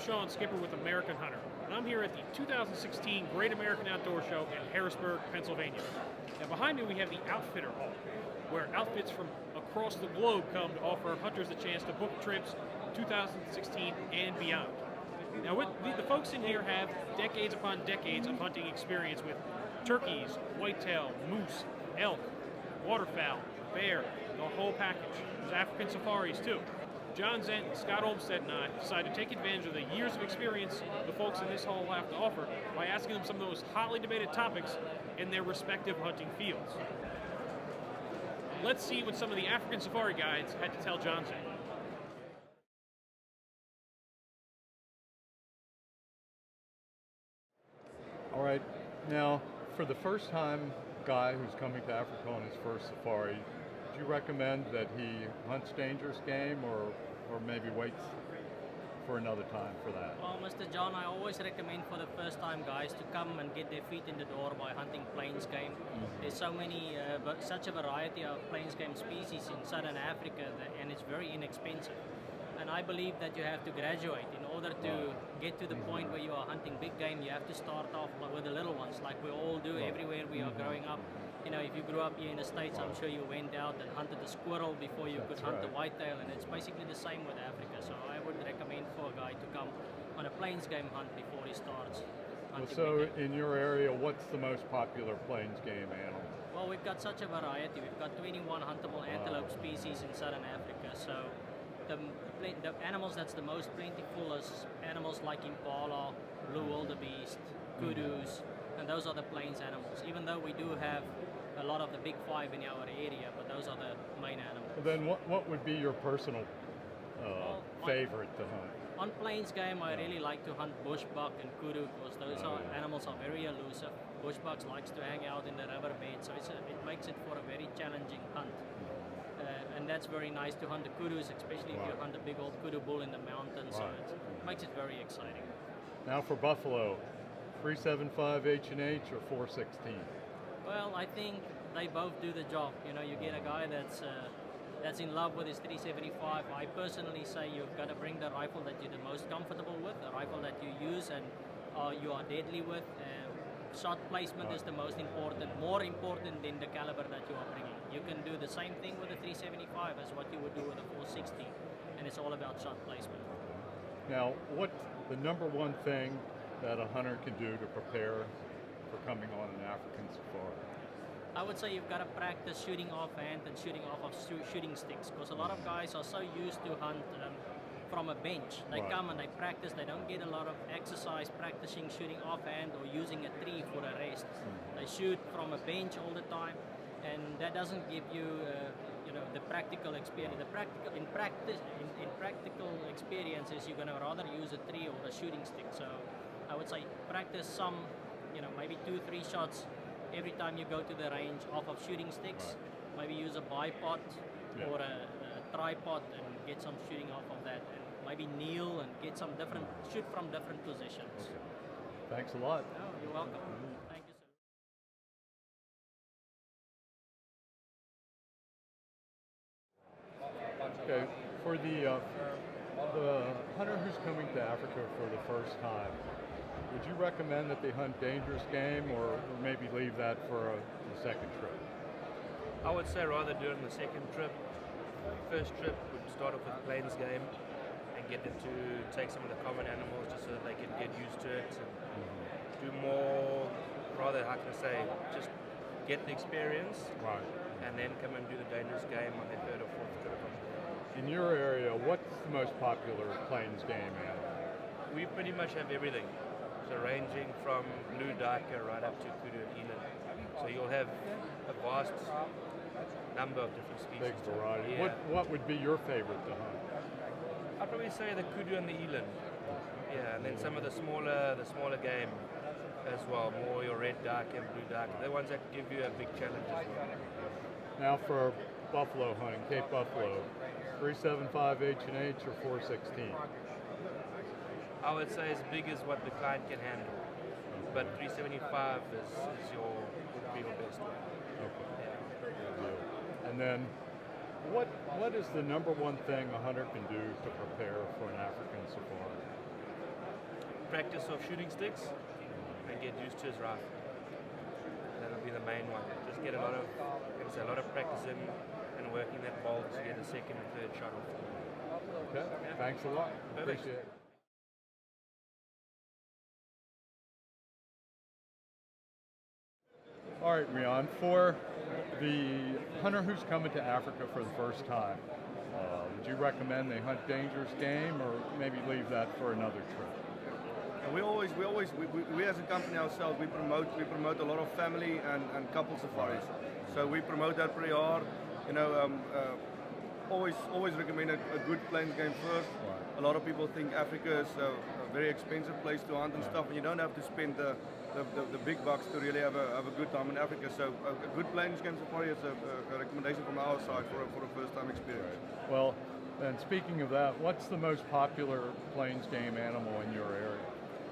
Sean Skipper with American Hunter, and I'm here at the 2016 Great American Outdoor Show in Harrisburg, Pennsylvania. Now behind me we have the Outfitter Hall, where outfits from across the globe come to offer hunters a chance to book trips 2016 and beyond. Now the folks in here have decades upon decades of hunting experience with turkeys, whitetail, moose, elk, waterfowl, bear, the whole package. There's African safaris too. John Zent, Scott Olmstead, and I decided to take advantage of the years of experience the folks in this hall have to offer by asking them some of those hotly debated topics in their respective hunting fields. Let's see what some of the African safari guides had to tell John Zent. All right, now for the first time guy who's coming to Africa on his first safari, do you recommend that he hunts dangerous game or maybe waits for another time for that? Well, Mr. John, I always recommend for the first time guys to come and get their feet in the door by hunting plains game. There's so many, such a variety of plains game species in southern Africa and it's very inexpensive. And I believe that you have to graduate. In order to get to the point where you are hunting big game, you have to start off with the little ones, like we all do everywhere we are growing up. You know, if you grew up here in the States, I'm sure you went out and hunted a squirrel before you could hunt the whitetail, and it's basically the same with Africa. So I would recommend for a guy to come on a plains game hunt before he starts hunting. So in your area, what's the most popular plains game animal? Well, we've got such a variety. We've got 21 huntable antelope species in southern Africa. So the animals that's the most plentiful is animals like impala, blue wildebeest, kudus, and those are the plains animals. Even though we do have a lot of the big five in our area, but those are the main animals. Well, then what would be your personal favorite to hunt? On plains game, I really like to hunt bushbuck and kudu because those animals are very elusive. Bushbucks likes to hang out in the riverbed, so it makes it for a very challenging hunt. And that's very nice to hunt the kudus, especially if you hunt a big old kudu bull in the mountains, so it makes it very exciting. Now for buffalo, 375 H&H or 416? Well, I think they both do the job. You know, you get a guy that's in love with his 375. I personally say you've got to bring the rifle that you're the most comfortable with, the rifle that you use and you are deadly with. Shot placement is the most important, more important than the caliber that you are bringing. You can do the same thing with a 375 as what you would do with a 460, and it's all about shot placement. Now, what's the number one thing that a hunter can do to prepare for coming on an African safari? I would say you've got to practice shooting offhand and shooting off of shooting sticks, because a lot of guys are so used to hunt from a bench. They come and they practice. They don't get a lot of exercise practicing shooting offhand or using a tree for a rest. They shoot from a bench all the time, and that doesn't give you, you know, the practical experience. In practical experiences, you're going to rather use a tree or a shooting stick. So I would say practice some, you know, maybe 2-3 shots every time you go to the range off of shooting sticks. Maybe use a bipod or a tripod and get some shooting off of that, and maybe kneel and get some different, shoot from different positions. Okay. Thanks a lot. Oh, you're welcome. Thank you, sir. Okay, for the hunter who's coming to Africa for the first time, would you recommend that they hunt dangerous game or maybe leave that for the second trip? I would say rather do it on the second trip. First trip would start off with plains game and get them to take some of the common animals just so that they can get used to it and do more, rather, how can I say, just get the experience and then come and do the dangerous game on their third or fourth trip. In your area, what's the most popular plains game animal? We pretty much have everything. So ranging from blue duiker right up to kudu and eland. So you'll have a vast number of different species. Big variety. Yeah. What would be your favorite to hunt? I'd probably say the kudu and the eland. Yeah, and then some of the smaller game as well, more your red duck and blue duck. The ones that give you a big challenge as well. Now for buffalo hunting, Cape Buffalo, 375 H&H or 416? I would say as big as what the client can handle, but 375 would be your best one. Okay. Yeah. And then, what is the number one thing a hunter can do to prepare for an African safari? practice of shooting sticks and get used to his rifle. That'll be the main one. Just get a lot of, like I say, a lot of practice in and working that bolt to get the second and third shot off. Okay, thanks a lot. Perfect. Appreciate it. All right, Rian, for the hunter who's coming to Africa for the first time, would you recommend they hunt dangerous game or maybe leave that for another trip? We as a company ourselves, we promote a lot of family and couple safaris. So we promote that pretty hard. You know, always recommend a good plains game first. Right. A lot of people think Africa is a very expensive place to hunt and stuff, and you don't have to spend the big bucks to really have a good time in Africa. So a good plains game safari is a recommendation from our side for a first time experience. Right. Well, and speaking of that, what's the most popular plains game animal in your area?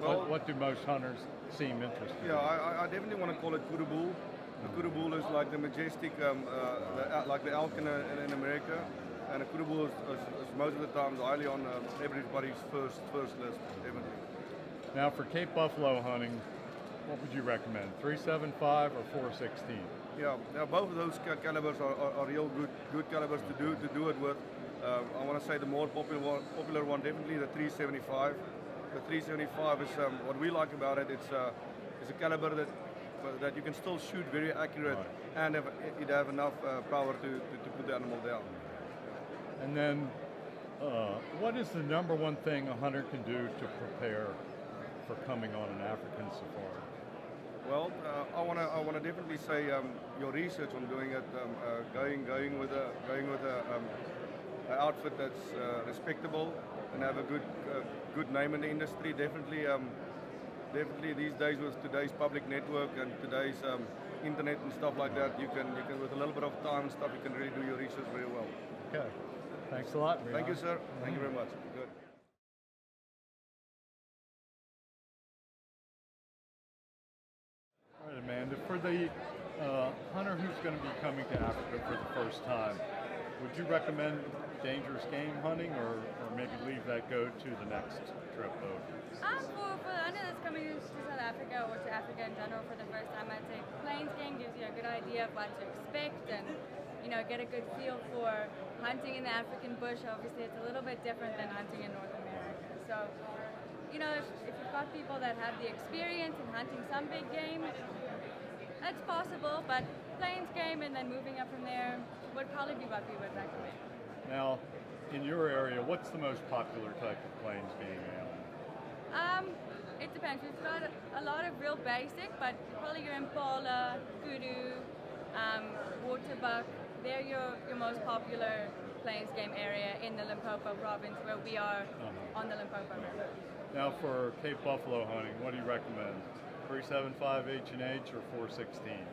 Well, what do most hunters seem interested in? Yeah, I definitely want to call it kudu bull. The kudu bull is like the majestic, like the elk in America, and a kudu bull is most of the time highly on everybody's first list, definitely. Now for Cape Buffalo hunting, what would you recommend, 375 or 416? Yeah, both of those calibers are real good calibers to do it with. I want to say the more popular one, definitely the 375. The 375 is what we like about it. It's a caliber that you can still shoot very accurate, right, and it have enough power to put the animal down. And then, what is the number one thing a hunter can do to prepare for coming on an African safari? Well, I wanna definitely say your research on doing it, going with an outfit that's respectable and have a good name in the industry. Definitely these days with today's public network and today's internet and stuff like that, you can with a little bit of time and stuff, you can really do your research very well. Okay, thanks a lot, Rian. Thank you, sir. Thank you very much. Good. All right, Amanda, for the hunter who's going to be coming to Africa for the first time, would you recommend dangerous game hunting or maybe leave that go to the next trip over? For the hunter that's coming to South Africa or to Africa in general for the first time, I'd say plains game gives you a good idea of what to expect and, you know, get a good feel for hunting in the African bush. Obviously, it's a little bit different than hunting in North America. So, you know, if you've got people that have the experience in hunting some big game, that's possible, but plains game and then moving up from there would probably be what we would recommend. Now, in your area, what's the most popular type of plains game animal? It depends. We've got a lot of real basic, but probably your impala, kudu, waterbuck. They're your most popular plains game area in the Limpopo province, where we are on the Limpopo River. Now, for Cape Buffalo hunting, what do you recommend? 375 H&H or 416?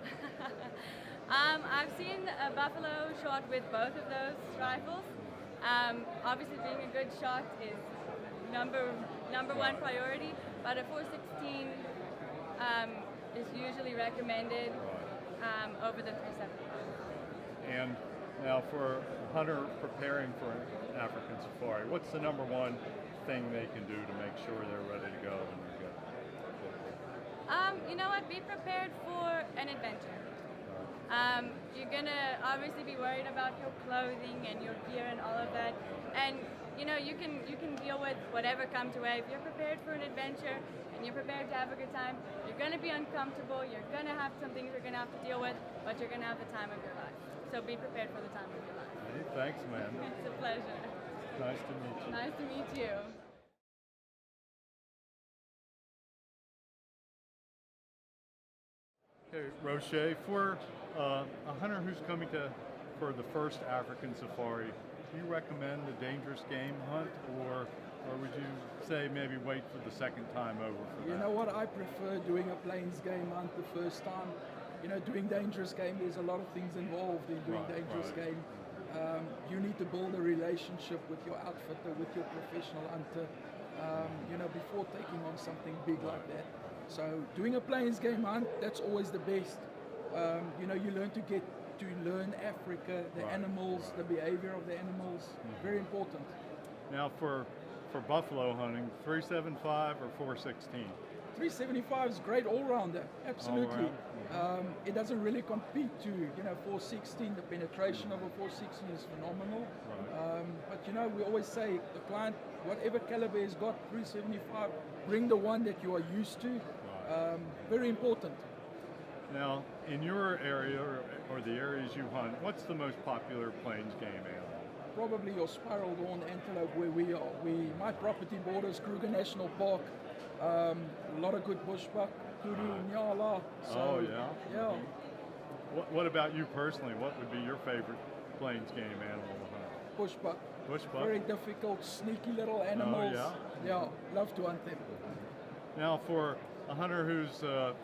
I've seen a buffalo shot with both of those rifles. Obviously, being a good shot is number one priority, but a 416 is usually recommended over the 375. And now for a hunter preparing for an African safari, what's the number one thing they can do to make sure they're ready to go when they go? You know what? Be prepared for an adventure. You're gonna obviously be worried about your clothing and your gear and all of that, and you know you can deal with whatever comes your way. If you're prepared for an adventure and you're prepared to have a good time, you're gonna be uncomfortable. You're gonna have some things you're gonna have to deal with, but you're gonna have the time of your life. So be prepared for the time of your life. Hey, thanks, man. It's a pleasure. Nice to meet you. Nice to meet you. Okay, Roche, for a hunter who's coming for the first African safari, do you recommend the dangerous game hunt, or would you say maybe wait for the second time over for that? You know what, I prefer doing a plains game hunt the first time. You know, doing dangerous game, there's a lot of things involved in doing dangerous game. You need to build a relationship with your outfitter, with your professional hunter, you know, before taking on something big like that. So doing a plains game hunt, that's always the best. You know, you learn to learn Africa, the animals, the behavior of the animals, very important. Now for for buffalo hunting, 375 or 416? 375 is great all-rounder, absolutely. It doesn't really compete to, 416. The penetration of a 416 is phenomenal. But we always say the client, whatever caliber he's got, 375, bring the one that you are used to. Very important. Now, in your area or the areas you hunt, what's the most popular plains game animal? Probably your spiral horn antelope where we are. My property borders Kruger National Park. A lot of good bushbuck, kudu, nyala. So, yeah. What about you personally? What would be your favorite plains game animal to hunt? Bushbuck. Bushbuck? Very difficult, sneaky little animals. Yeah, love to hunt them. Now, for a hunter who's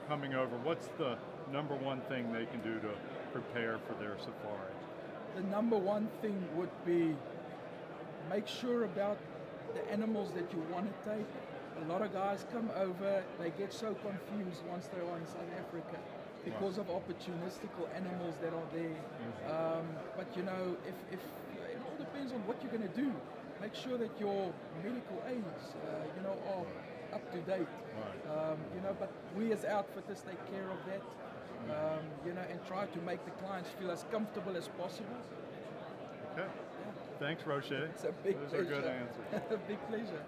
coming over, what's the number one thing they can do to prepare for their safari? The number one thing would be make sure about the animals that you want to take. A lot of guys come over, they get so confused once they are in South Africa because of opportunistical animals that are there. But if it all depends on what you're going to do. Make sure that your medical aids, are up to date. But we as outfitters take care of that. And try to make the clients feel as comfortable as possible. Okay. Thanks, Roche. It's a big pleasure. Those are good answers. A big pleasure.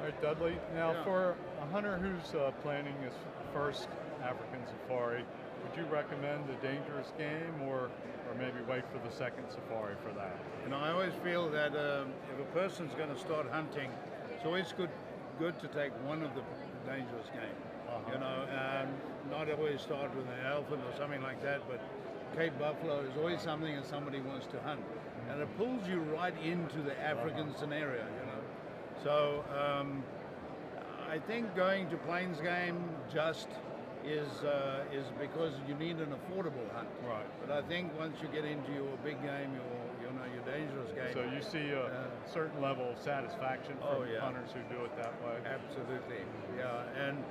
All right, Dudley. Now, for a hunter who's planning his first African safari, would you recommend the dangerous game or maybe wait for the second safari for that? I always feel that if a person's going to start hunting, it's always good to take one of the dangerous game. Not always start with an elephant or something like that, but Cape buffalo is always something that somebody wants to hunt, and it pulls you right into the African scenario. So I think going to plains game just is because you need an affordable hunt. Right. But I think once you get into your big game, your dangerous game. So you see a certain level of satisfaction from hunters who do it that way. Absolutely. Yeah. And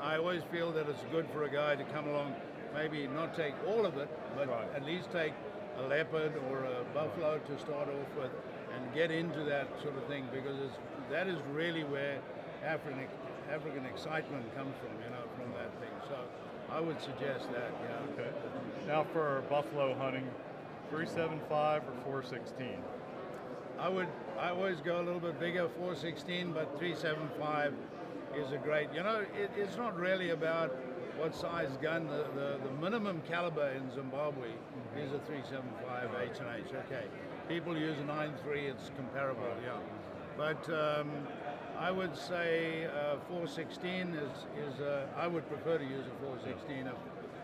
I always feel that it's good for a guy to come along, maybe not take all of it, but at least take a leopard or a buffalo to start off with, and get into that sort of thing, because that is really where African excitement comes from, from that thing. So I would suggest that, Okay. Now for buffalo hunting, 375 or 416? I always go a little bit bigger, 416, but 375 is a great, it's not really about what size gun. The minimum caliber in Zimbabwe is a 375 H&H, okay. People use a 9.3, it's comparable, But I would say 416 is I would prefer to use a 416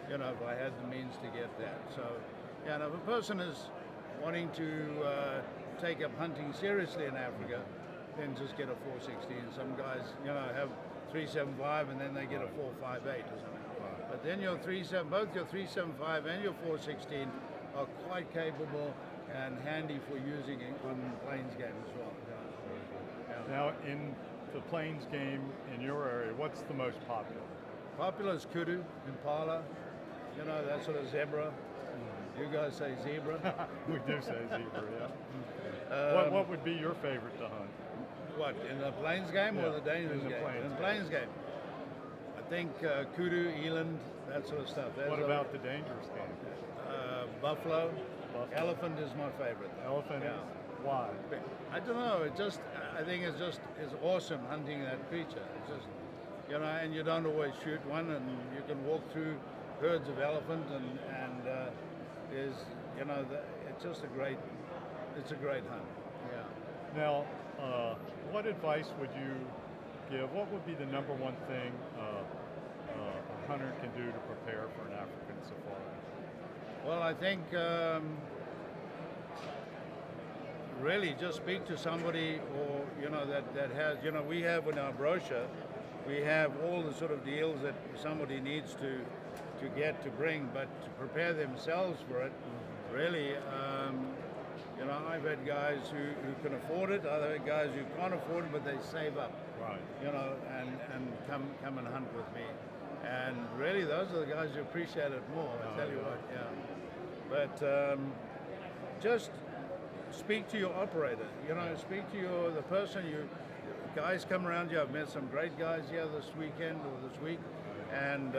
if I had the means to get that. So, if a person is wanting to take up hunting seriously in Africa, then just get a 416. Some guys, have 375 and then they get a 458 or something. But then both your 375 and your 416 are quite capable and handy for using it on plains game as well. Now, in the plains game in your area, what's the most popular? Popular is kudu, impala, that sort of zebra. You guys say zebra? We do say zebra, yeah. What would be your favorite to hunt? What, in the plains game or the dangerous game? In the plains game. I think kudu, eland, that sort of stuff. What about the dangerous game? Buffalo. Elephant is my favorite. Elephant is? Why? I don't know. I think it's awesome hunting that creature. It's just, and you don't always shoot one, and you can walk through herds of elephant, and there's, it's just a great hunt. Yeah. Now, what advice would you give? What would be the number one thing a hunter can do to prepare for an African safari? Well, I think really just speak to somebody, or that has, we have in our brochure, we have all the sort of deals that somebody needs to get to bring, but to prepare themselves for it, really, I've had guys who can afford it, I've had guys who can't afford it, but they save up, and come and hunt with me. And really, those are the guys who appreciate it more. I tell you what, yeah. But just speak to your operator. You know, speak to the person. Guys come around here. I've met some great guys here this weekend or this week, and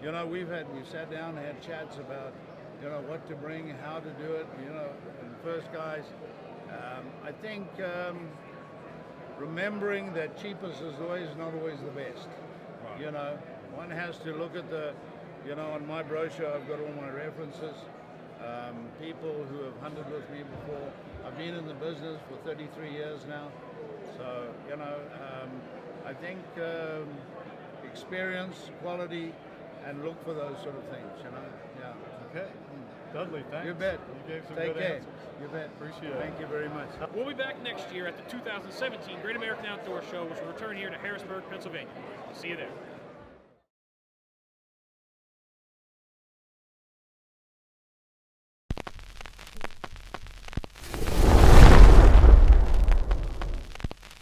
you know, we've sat down and had chats about, you know, what to bring, how to do it. You know, and the first guys. I think remembering that cheapest is always not always the best. Right. You know, one has to look at the, you know, on my brochure I've got all my references, people who have hunted with me before. I've been in the business for 33 years now, so, you know, I think experience, quality, and look for those sort of things, you know, yeah. Okay. Dudley, thanks. You bet. You gave some Take good care. answers. You bet. Appreciate it. Thank you very much. We'll be back next year at the 2017 Great American Outdoor Show, which will return here to Harrisburg, Pennsylvania. See you there.